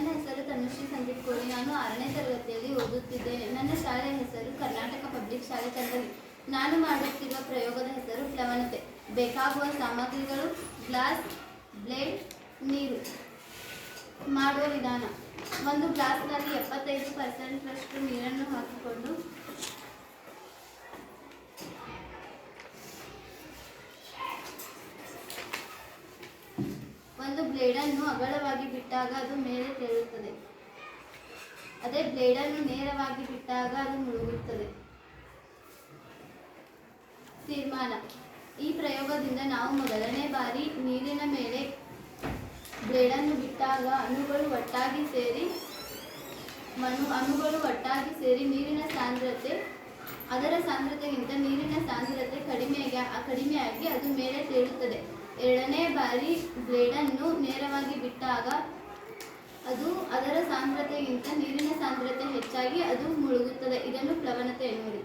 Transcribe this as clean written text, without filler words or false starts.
ನನ್ನ ಹೆಸರು ತನುಶ್ರೀ ಸಂದೀಪ್ ಕೋಳಿ. ನಾನು 6ನೇ ತರಗತಿಯಲ್ಲಿ ಓದುತ್ತಿದ್ದೇನೆ. ನನ್ನ ಶಾಲೆಯ ಹೆಸರು ಕರ್ನಾಟಕ ಪಬ್ಲಿಕ್ ಶಾಲೆ ಚಂದಗಿ. ನಾನು ಮಾಡುತ್ತಿರುವ ಪ್ರಯೋಗದ ಹೆಸರು ಪ್ಲವನತೆ. ಬೇಕಾಗುವ ಸಾಮಗ್ರಿಗಳು: ಗ್ಲಾಸ್, ಬ್ಲೇಡ್, ನೀರು. ಮಾಡುವ ವಿಧಾನ: ಒಂದು ಗ್ಲಾಸ್ನಲ್ಲಿ 75% ನೀರನ್ನು ಹಾಕಿಕೊಂಡು ಒಂದು ಬ್ಲೇಡನ್ನು ಅಗಲವಾಗಿ ಬಿಟ್ಟಾಗ ಅದು ಮೇಲೆ ತೇಲುತ್ತದೆ. ಅದೇ ಬ್ಲೇಡನ್ನು ನೇರವಾಗಿ ಬಿಟ್ಟಾಗ ಅದು ಮುಳುಗುತ್ತದೆ. ತೀರ್ಮಾನ: ಈ ಪ್ರಯೋಗದಿಂದ ನಾವು ಮೊದಲನೇ ಬಾರಿ ನೀರಿನ ಮೇಲೆ ಬ್ಲೇಡನ್ನು ಬಿಟ್ಟಾಗ ಅಣುಗಳು ಒಟ್ಟಾಗಿ ಸೇರಿ ನೀರಿನ ಸಾಂದ್ರತೆ ಅದರ ಸಾಂದ್ರತೆಗಿಂತ ನೀರಿನ ಸಾಂದ್ರತೆ ಕಡಿಮೆಯಾಗಿ ಅದು ಮೇಲೆ ತೇಲುತ್ತದೆ. ಎರಡನೇ ಬಾರಿ ಬ್ಲೇಡನ್ನು ನೇರವಾಗಿ ಬಿಟ್ಟಾಗ ಅದರ ಸಾಂದ್ರತೆಗಿಂತ ನೀರಿನ ಸಾಂದ್ರತೆ ಹೆಚ್ಚಾಗಿ ಅದು ಮುಳುಗುತ್ತದೆ. ಇದನ್ನು ಪ್ಲವನತೆ ಎನ್ನುವರು.